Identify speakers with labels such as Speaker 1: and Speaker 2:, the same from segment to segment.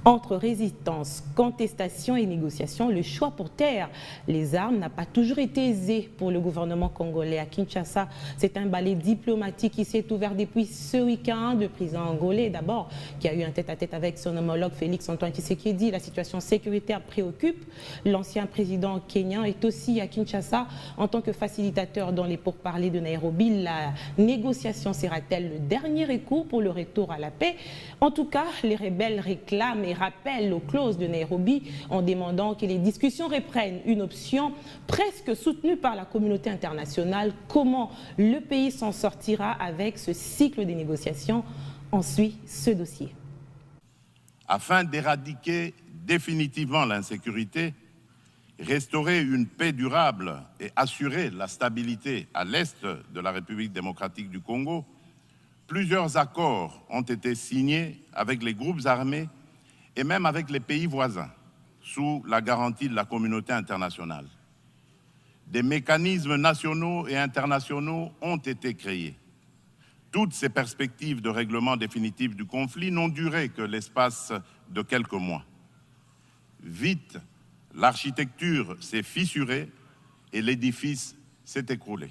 Speaker 1: Entre résistance, contestation et négociation, le choix pour taire les armes n'a pas toujours été aisé pour le gouvernement congolais. À Kinshasa, c'est un balai diplomatique qui s'est ouvert depuis ce week-end. Le président angolais, d'abord, qui a eu un tête-à-tête avec son homologue Félix-Antoine Tshisekedi. La situation sécuritaire préoccupe. L'ancien président kenyan est aussi à Kinshasa en tant que facilitateur dans les pourparlers de Nairobi. La négociation sera-t-elle le dernier recours pour le retour à la paix? En tout cas, les rebelles réclament et rappellent aux clauses de Nairobi en demandant que les discussions reprennent, une option presque soutenue par la communauté internationale. Comment le pays s'en sortira avec ce cycle de négociations? On suit ce dossier.
Speaker 2: Afin d'éradiquer définitivement l'insécurité, restaurer une paix durable et assurer la stabilité à l'est de la République démocratique du Congo, plusieurs accords ont été signés avec les groupes armés et même avec les pays voisins, sous la garantie de la communauté internationale. Des mécanismes nationaux et internationaux ont été créés. Toutes ces perspectives de règlement définitif du conflit n'ont duré que l'espace de quelques mois. Vite, l'architecture s'est fissurée et l'édifice s'est écroulé.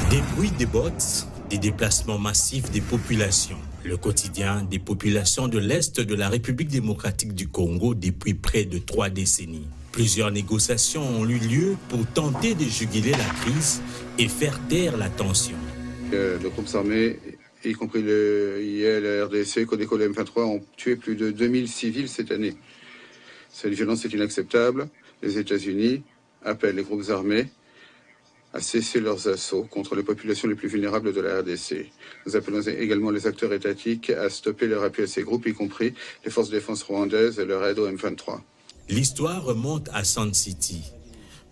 Speaker 3: Des bruits des bottes, des déplacements massifs des populations. Le quotidien des populations de l'Est de la République démocratique du Congo depuis près de 3 décennies. Plusieurs négociations ont eu lieu pour tenter de juguler la crise et faire taire la tension.
Speaker 4: Les groupes armés, y compris l'IL, la RDC, Codeco, le M23, ont tué plus de 2000 civils cette année. Cette violence est inacceptable. Les États-Unis appellent les groupes armés à cesser leurs assauts contre les populations les plus vulnérables de la RDC. Nous appelons également les acteurs étatiques à stopper leur appui à ces groupes, y compris les forces de défense rwandaises et leur aide au M23.
Speaker 3: L'histoire remonte à Sun City.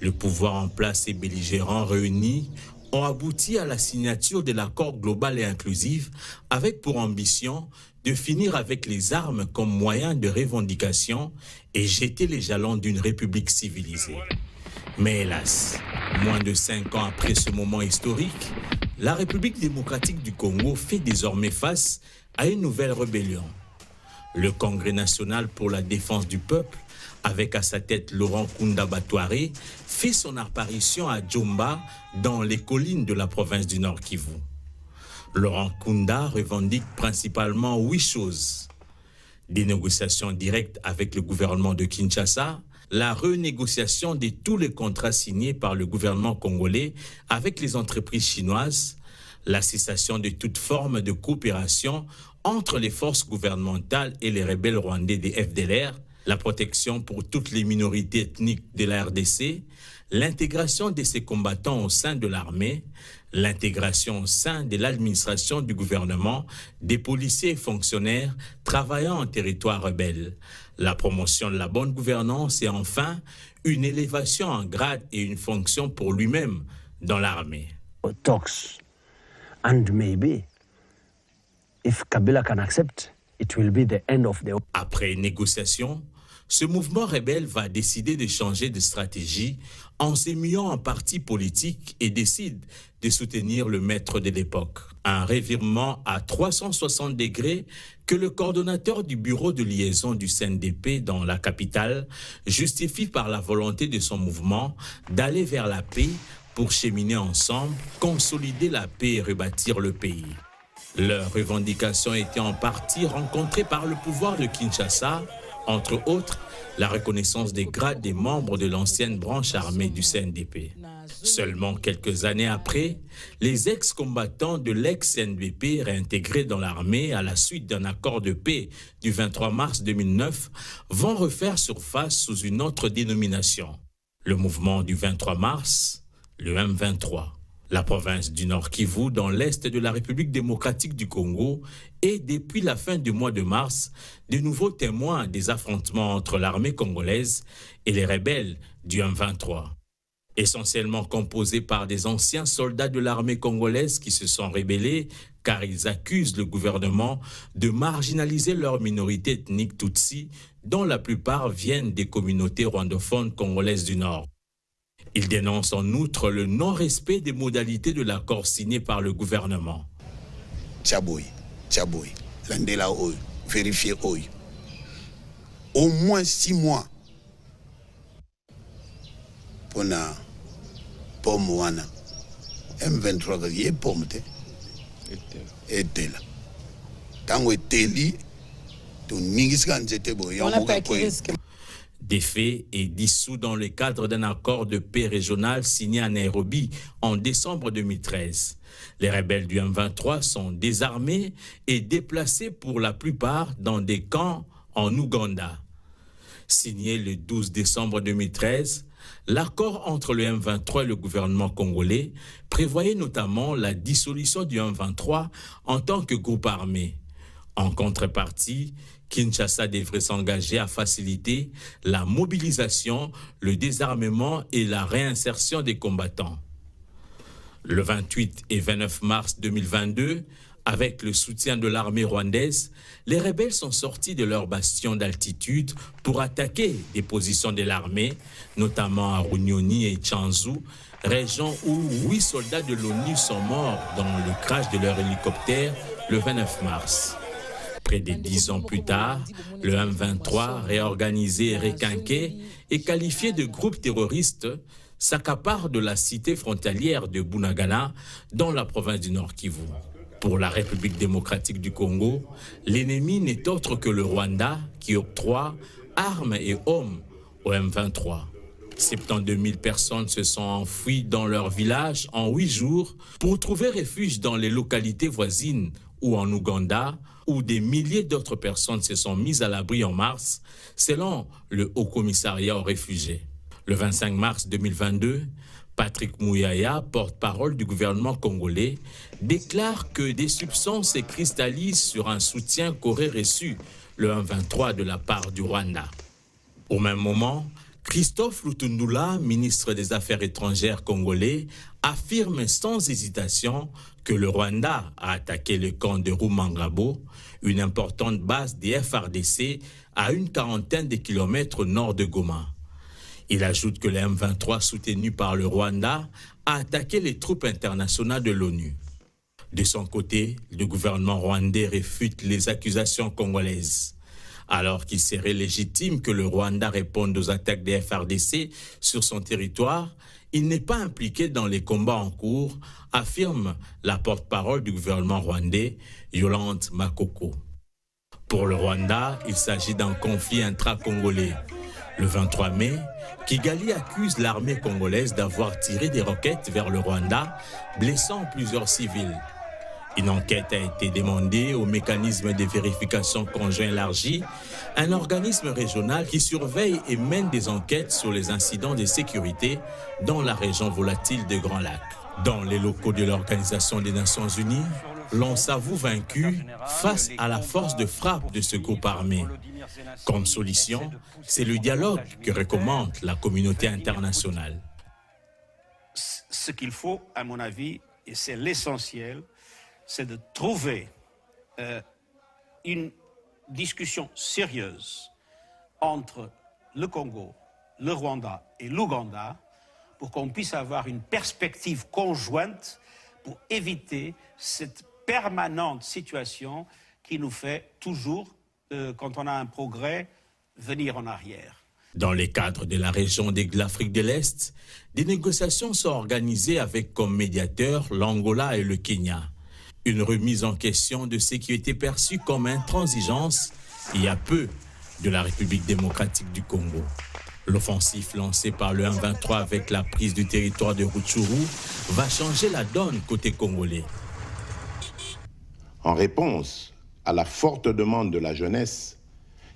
Speaker 3: Le pouvoir en place et belligérants réunis ont abouti à la signature de l'accord global et inclusif avec pour ambition de finir avec les armes comme moyen de revendication et jeter les jalons d'une république civilisée. Mais hélas, moins de 5 ans après ce moment historique, la République démocratique du Congo fait désormais face à une nouvelle rébellion. Le Congrès national pour la défense du peuple, avec à sa tête Laurent Nkunda Batouaré, fait son apparition à Djomba, dans les collines de la province du Nord Kivu. Laurent Nkunda revendique principalement 8 choses. Des négociations directes avec le gouvernement de Kinshasa, la renégociation de tous les contrats signés par le gouvernement congolais avec les entreprises chinoises, la cessation de toute forme de coopération entre les forces gouvernementales et les rebelles rwandais des FDLR, la protection pour toutes les minorités ethniques de la RDC, l'intégration de ces combattants au sein de l'armée, l'intégration au sein de l'administration du gouvernement des policiers et fonctionnaires travaillant en territoire rebelle, la promotion de la bonne gouvernance et enfin une élévation en grade et une fonction pour lui-même dans l'armée.
Speaker 5: Talks and maybe if Kabila can accept, it will be the end of the...
Speaker 3: Après négociation, ce mouvement rebelle va décider de changer de stratégie en s'émuant en parti politique et décide de soutenir le maître de l'époque. Un revirement à 360 degrés que le coordonnateur du bureau de liaison du CNDP dans la capitale justifie par la volonté de son mouvement d'aller vers la paix pour cheminer ensemble, consolider la paix et rebâtir le pays. Leurs revendications étaient en partie rencontrées par le pouvoir de Kinshasa, entre autres, la reconnaissance des grades des membres de l'ancienne branche armée du CNDP. Seulement quelques années après, les ex-combattants de l'ex-CNDP réintégrés dans l'armée à la suite d'un accord de paix du 23 mars 2009 vont refaire surface sous une autre dénomination. Le mouvement du 23 mars, le M23. La province du Nord Kivu, dans l'est de la République démocratique du Congo, est depuis la fin du mois de mars de nouveaux témoins des affrontements entre l'armée congolaise et les rebelles du M23. Essentiellement composés par des anciens soldats de l'armée congolaise qui se sont rebellés car ils accusent le gouvernement de marginaliser leur minorité ethnique Tutsi, dont la plupart viennent des communautés rwandophones congolaises du Nord. Il dénonce en outre le non-respect des modalités de l'accord signé par le gouvernement.
Speaker 6: Tchaboui Tchaboy, Landela Oy, vérifier Oy. Au moins 6 mois pour na pomme wana M23 qui est pomme et tel. Tango teli to ningiskan jete boy.
Speaker 3: Défait et dissous dans le cadre d'un accord de paix régional signé à Nairobi en décembre 2013. Les rebelles du M23 sont désarmés et déplacés pour la plupart dans des camps en Ouganda. Signé le 12 décembre 2013, l'accord entre le M23 et le gouvernement congolais prévoyait notamment la dissolution du M23 en tant que groupe armé. En contrepartie, Kinshasa devrait s'engager à faciliter la mobilisation, le désarmement et la réinsertion des combattants. Le 28 et 29 mars 2022, avec le soutien de l'armée rwandaise, les rebelles sont sortis de leur bastion d'altitude pour attaquer des positions de l'armée, notamment à Runyoni et Tchanzu, région où 8 soldats de l'ONU sont morts dans le crash de leur hélicoptère le 29 mars. Près de 10 ans plus tard, le M23, réorganisé et requinqué et qualifié de groupe terroriste, s'accapare de la cité frontalière de Bunagana dans la province du Nord Kivu. Pour la République démocratique du Congo, l'ennemi n'est autre que le Rwanda qui octroie armes et hommes au M23. 72 000 personnes se sont enfuies dans leur village en 8 jours pour trouver refuge dans les localités voisines ou en Ouganda, où des milliers d'autres personnes se sont mises à l'abri en mars, selon le Haut-Commissariat aux réfugiés. Le 25 mars 2022, Patrick Mouyaya, porte-parole du gouvernement congolais, déclare que des soupçons se cristallisent sur un soutien qu'aurait reçu le M23 de la part du Rwanda. Au même moment, Christophe Lutundula, ministre des Affaires étrangères congolais, affirme sans hésitation que le Rwanda a attaqué le camp de Rumangabo, une importante base des FARDC à une quarantaine de kilomètres au nord de Goma. Il ajoute que le M23 soutenu par le Rwanda a attaqué les troupes internationales de l'ONU. De son côté, le gouvernement rwandais réfute les accusations congolaises. Alors qu'il serait légitime que le Rwanda réponde aux attaques des FARDC sur son territoire, il n'est pas impliqué dans les combats en cours, affirme la porte-parole du gouvernement rwandais, Yolande Makoko. Pour le Rwanda, il s'agit d'un conflit intra-congolais. Le 23 mai, Kigali accuse l'armée congolaise d'avoir tiré des roquettes vers le Rwanda, blessant plusieurs civils. Une enquête a été demandée au mécanisme de vérification conjoint élargi, un organisme régional qui surveille et mène des enquêtes sur les incidents de sécurité dans la région volatile de Grand Lac. Dans les locaux de l'Organisation des Nations Unies, l'on s'avoue vaincu face à la force de frappe de ce groupe armé. Comme solution, c'est le dialogue que recommande la communauté internationale.
Speaker 7: Ce qu'il faut, à mon avis, et c'est l'essentiel, c'est de trouver une discussion sérieuse entre le Congo, le Rwanda et l'Ouganda pour qu'on puisse avoir une perspective conjointe pour éviter cette permanente situation qui nous fait toujours, quand on a un progrès, venir en arrière.
Speaker 3: Dans le cadre de la région de l'Afrique de l'Est, des négociations sont organisées avec comme médiateurs l'Angola et le Kenya. Une remise en question de ce qui était perçu comme intransigeance il y a peu de la République démocratique du Congo. L'offensive lancée par le M23 avec la prise du territoire de Rutshuru va changer la donne côté congolais.
Speaker 2: En réponse à la forte demande de la jeunesse,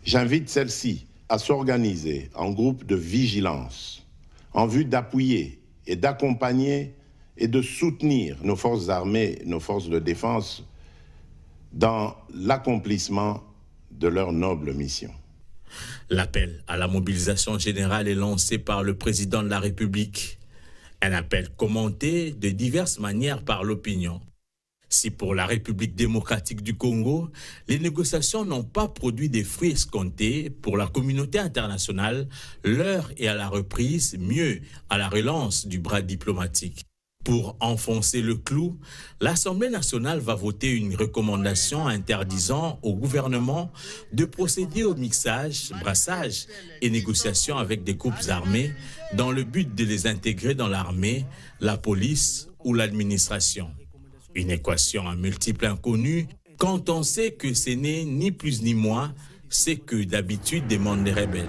Speaker 2: j'invite celle-ci à s'organiser en groupe de vigilance en vue d'appuyer et d'accompagner et de soutenir nos forces armées, nos forces de défense dans l'accomplissement de leur noble mission.
Speaker 3: L'appel à la mobilisation générale est lancé par le président de la République. Un appel commenté de diverses manières par l'opinion. Si pour la République démocratique du Congo, les négociations n'ont pas produit des fruits escomptés, pour la communauté internationale, l'heure est à la reprise, mieux à la relance du bras diplomatique. Pour enfoncer le clou, l'Assemblée nationale va voter une recommandation interdisant au gouvernement de procéder au mixage, brassage et négociation avec des groupes armés dans le but de les intégrer dans l'armée, la police ou l'administration. Une équation à multiples inconnus quand on sait que ce n'est ni plus ni moins ce que d'habitude demandent les rebelles.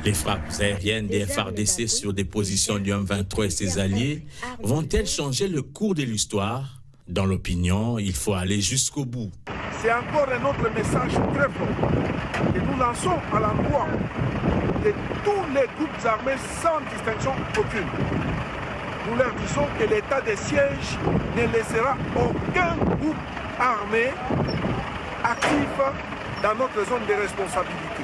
Speaker 3: Les frappes aériennes des FARDC sur des positions du M23 et ses alliés vont-elles changer le cours de l'histoire? Dans l'opinion, il faut aller jusqu'au bout.
Speaker 8: C'est encore un autre message très fort que nous lançons à l'endroit de tous les groupes armés sans distinction aucune. Nous leur disons que l'état de siège ne laissera aucun groupe armé actif dans notre zone de responsabilité.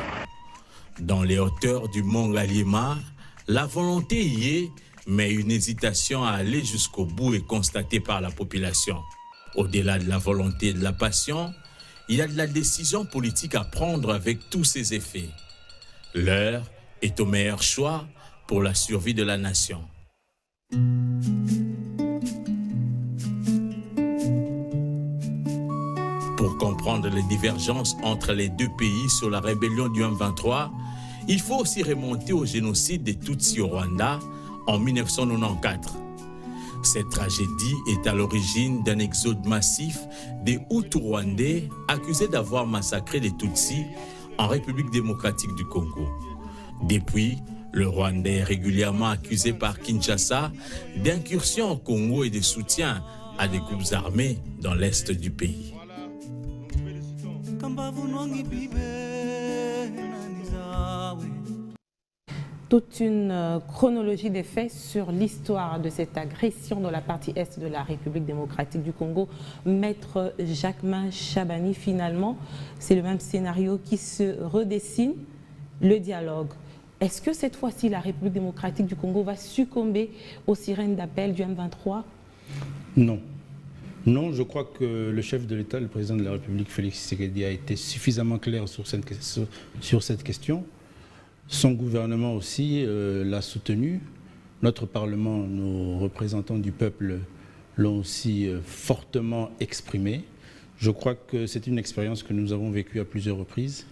Speaker 3: Dans les hauteurs du mont Ngaliema, la volonté y est, mais une hésitation à aller jusqu'au bout est constatée par la population. Au-delà de la volonté et de la passion, il y a de la décision politique à prendre avec tous ses effets. L'heure est au meilleur choix pour la survie de la nation. Pour comprendre les divergences entre les deux pays sur la rébellion du M23, il faut aussi remonter au génocide des Tutsis au Rwanda en 1994. Cette tragédie est à l'origine d'un exode massif des Hutus rwandais accusés d'avoir massacré les Tutsis en République démocratique du Congo. Depuis, le Rwanda est régulièrement accusé par Kinshasa d'incursion au Congo et de soutien à des groupes armés dans l'est du pays.
Speaker 1: Toute une chronologie des faits sur l'histoire de cette agression dans la partie est de la République démocratique du Congo. Maître Jacquemain Chabani, finalement, c'est le même scénario qui se redessine, le dialogue. Est-ce que cette fois-ci, la République démocratique du Congo va succomber aux sirènes d'appel du M23?
Speaker 9: Non. Non, je crois que le chef de l'État, le président de la République, Félix Tshisekedi, a été suffisamment clair sur cette question. Son gouvernement aussi l'a soutenu. Notre Parlement, nos représentants du peuple l'ont aussi fortement exprimé. Je crois que c'est une expérience que nous avons vécue à plusieurs reprises,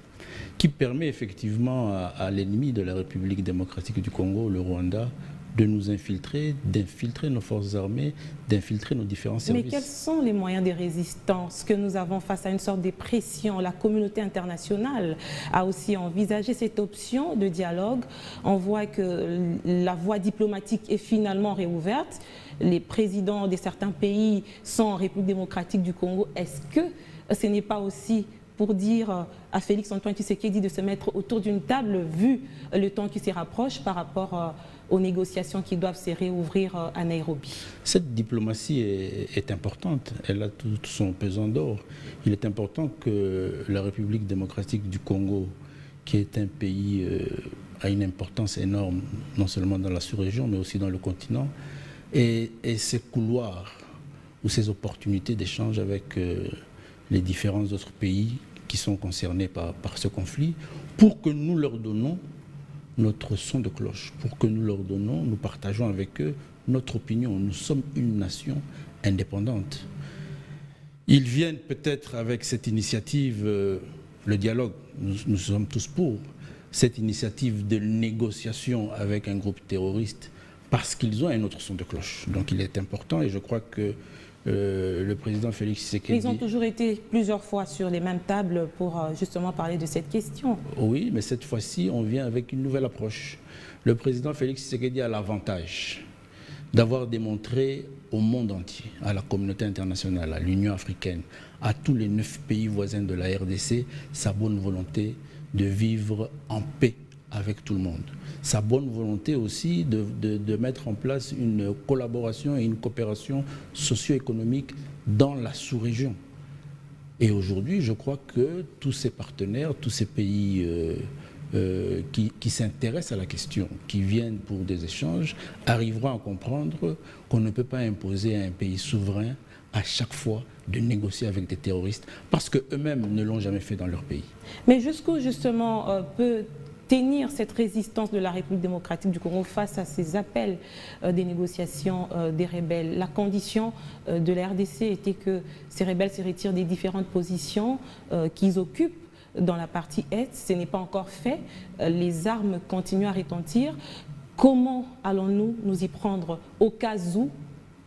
Speaker 9: qui permet effectivement à l'ennemi de la République démocratique du Congo, le Rwanda, de nous infiltrer, d'infiltrer nos forces armées, d'infiltrer nos différents services.
Speaker 1: Mais quels sont les moyens de résistance que nous avons face à une sorte de pression? La communauté internationale a aussi envisagé cette option de dialogue. On voit que la voie diplomatique est finalement réouverte. Les présidents de certains pays sont en République démocratique du Congo. Est-ce que ce n'est pas aussi pour dire à Félix-Antoine Tshisekedi de se mettre autour d'une table, vu le temps qui se rapproche par rapport aux négociations qui doivent se réouvrir à Nairobi?
Speaker 9: Cette diplomatie est importante, elle a tout son pesant d'or. Il est important que la République démocratique du Congo, qui est un pays à une importance énorme, non seulement dans la sous-région, mais aussi dans le continent, ait ces couloirs ou ces opportunités d'échange avec les différents autres pays qui sont concernés par ce conflit, pour que nous leur donnons notre son de cloche, pour que nous leur donnons, nous partageons avec eux notre opinion. Nous sommes une nation indépendante. Ils viennent peut-être avec cette initiative, le dialogue, nous sommes tous pour, cette initiative de négociation avec un groupe terroriste, parce qu'ils ont un autre son de cloche. Donc il est important, et je crois que le président Félix Tshisekedi...
Speaker 1: Ils ont toujours été plusieurs fois sur les mêmes tables pour justement parler de cette question.
Speaker 9: Oui, mais cette fois-ci, on vient avec une nouvelle approche. Le président Félix Tshisekedi a l'avantage d'avoir démontré au monde entier, à la communauté internationale, à l'Union africaine, à tous les 9 pays voisins de la RDC, sa bonne volonté de vivre en paix avec tout le monde. Sa bonne volonté aussi de mettre en place une collaboration et une coopération socio-économique dans la sous-région. Et aujourd'hui, je crois que tous ces partenaires, tous ces pays qui s'intéressent à la question, qui viennent pour des échanges, arriveront à comprendre qu'on ne peut pas imposer à un pays souverain à chaque fois de négocier avec des terroristes, parce qu'eux-mêmes ne l'ont jamais fait dans leur pays.
Speaker 1: Mais jusqu'où justement peut tenir cette résistance de la République démocratique du Congo face à ces appels des négociations des rebelles. La condition de la RDC était que ces rebelles se retirent des différentes positions qu'ils occupent dans la partie Est. Ce n'est pas encore fait. Les armes continuent à retentir. Comment allons-nous nous y prendre au cas où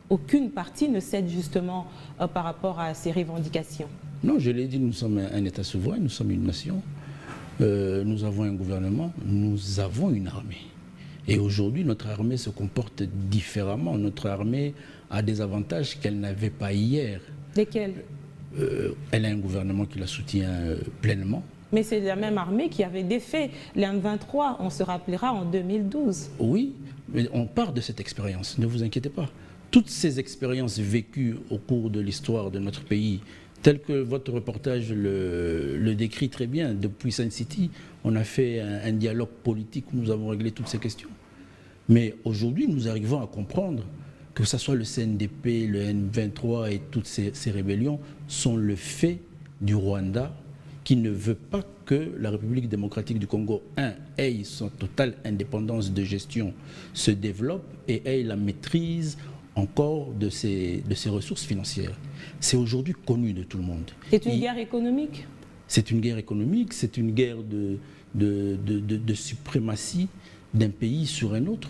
Speaker 1: aucune partie ne cède justement par rapport à ces revendications?
Speaker 9: Non, je l'ai dit, nous sommes un État souverain, nous sommes une nation, nous avons un gouvernement, nous avons une armée. Et aujourd'hui, notre armée se comporte différemment. Notre armée a des avantages qu'elle n'avait pas hier.
Speaker 1: Lesquels?
Speaker 9: Elle a un gouvernement qui la soutient pleinement.
Speaker 1: Mais c'est la même armée qui avait défait les M23, on se rappellera, en 2012.
Speaker 9: Oui, mais on part de cette expérience, ne vous inquiétez pas. Toutes ces expériences vécues au cours de l'histoire de notre pays, telles que votre reportage le décrit très bien, depuis Sun City, on a fait un dialogue politique où nous avons réglé toutes ces questions. Mais aujourd'hui, nous arrivons à comprendre que ce soit le CNDP, le M23 et toutes ces rébellions sont le fait du Rwanda, qui ne veut pas que la République démocratique du Congo, ait son totale indépendance de gestion, se développe et ait la maîtrise encore de ses ressources financières. C'est aujourd'hui connu de tout le monde.
Speaker 1: C'est une guerre économique?
Speaker 9: C'est une guerre économique, c'est une guerre de suprématie d'un pays sur un autre.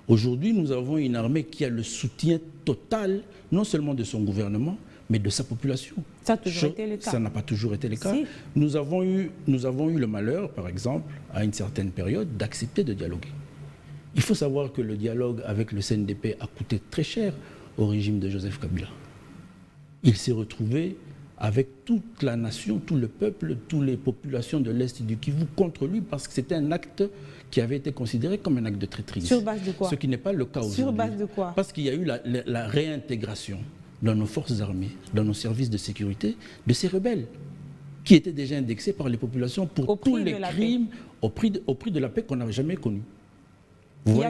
Speaker 9: Aujourd'hui, nous avons une armée qui a le soutien total, non seulement de son gouvernement, mais de sa population.
Speaker 1: Ça a toujours été le cas.
Speaker 9: Ça n'a pas toujours été le cas.
Speaker 1: Si.
Speaker 9: Nous avons eu le malheur, par exemple, à une certaine période, d'accepter de dialoguer. Il faut savoir que le dialogue avec le CNDP a coûté très cher au régime de Joseph Kabila. Il s'est retrouvé avec toute la nation, tout le peuple, toutes les populations de l'Est du Kivu contre lui parce que c'était un acte qui avait été considéré comme un acte de traîtrise.
Speaker 1: Sur base de quoi?
Speaker 9: Ce qui n'est pas le cas aujourd'hui.
Speaker 1: Sur base de quoi?
Speaker 9: Parce qu'il y a eu la réintégration dans nos forces armées, dans nos services de sécurité, de ces rebelles qui étaient déjà indexés par les populations pour tous les crimes au prix de la paix qu'on n'avait jamais connue.
Speaker 1: Il y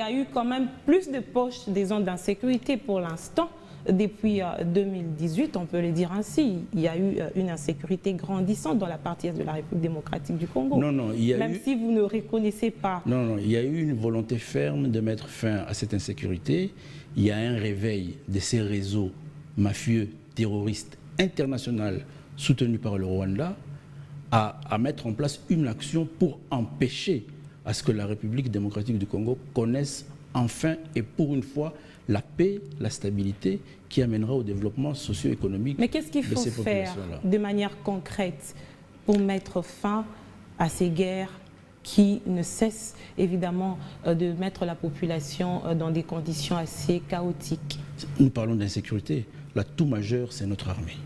Speaker 1: a eu quand même plus de poches des zones d'insécurité pour l'instant. Depuis 2018, on peut le dire ainsi, il y a eu une insécurité grandissante dans la partie est de la République démocratique du Congo.
Speaker 9: Non,
Speaker 1: même si vous ne reconnaissez pas.
Speaker 9: Non, il y a eu une volonté ferme de mettre fin à cette insécurité. Il y a un réveil de ces réseaux mafieux, terroristes, internationaux, soutenus par le Rwanda, à mettre en place une action pour empêcher à ce que la République démocratique du Congo connaisse enfin et pour une fois la paix, la stabilité qui amènera au développement socio-économique.
Speaker 1: Mais qu'est-ce qu'il faut faire de manière concrète pour mettre fin à ces guerres qui ne cessent évidemment de mettre la population dans des conditions assez chaotiques?
Speaker 9: Nous parlons d'insécurité. L'atout majeur, c'est notre armée.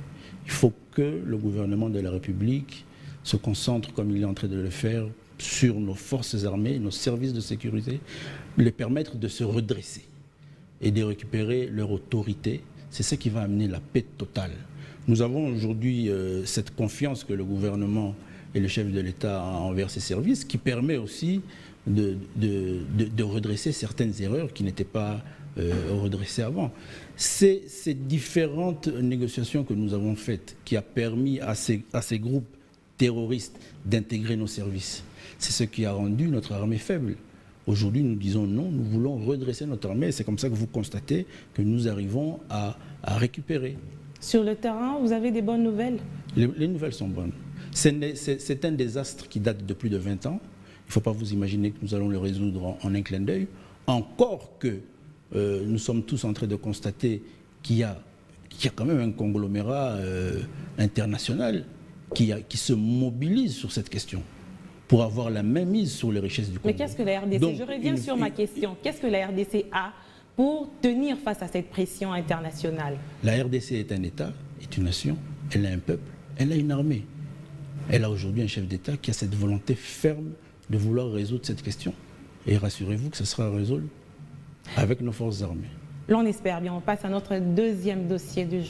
Speaker 9: Il faut que le gouvernement de la République se concentre, comme il est en train de le faire, sur nos forces armées, nos services de sécurité, les permettre de se redresser et de récupérer leur autorité. C'est ce qui va amener la paix totale. Nous avons aujourd'hui cette confiance que le gouvernement et le chef de l'État envers ses services, qui permet aussi de redresser certaines erreurs qui n'étaient pas redressées avant. C'est ces différentes négociations que nous avons faites qui a permis à ces groupes terroristes d'intégrer nos services. C'est ce qui a rendu notre armée faible. Aujourd'hui, nous disons non, nous voulons redresser notre armée. C'est comme ça que vous constatez que nous arrivons à récupérer. Sur le terrain, vous avez des bonnes nouvelles? Les nouvelles sont bonnes. C'est un désastre qui date de plus de 20 ans. Il ne faut pas vous imaginer que nous allons le résoudre en un clin d'œil. Encore que nous sommes tous en train de constater qu'il y a quand même un conglomérat international qui se mobilise sur cette question pour avoir la même mise sur les richesses du Congo.
Speaker 1: Mais qu'est-ce que la RDC? Je reviens sur ma question. Qu'est-ce que la RDC a pour tenir face à cette pression internationale? La RDC est un État, est une nation, elle a un peuple, elle a une armée. Elle a aujourd'hui un chef d'État qui a cette volonté ferme de vouloir résoudre cette question. Et rassurez-vous que ce sera résolu avec nos forces armées. L'on espère bien. On passe à notre deuxième dossier du jour.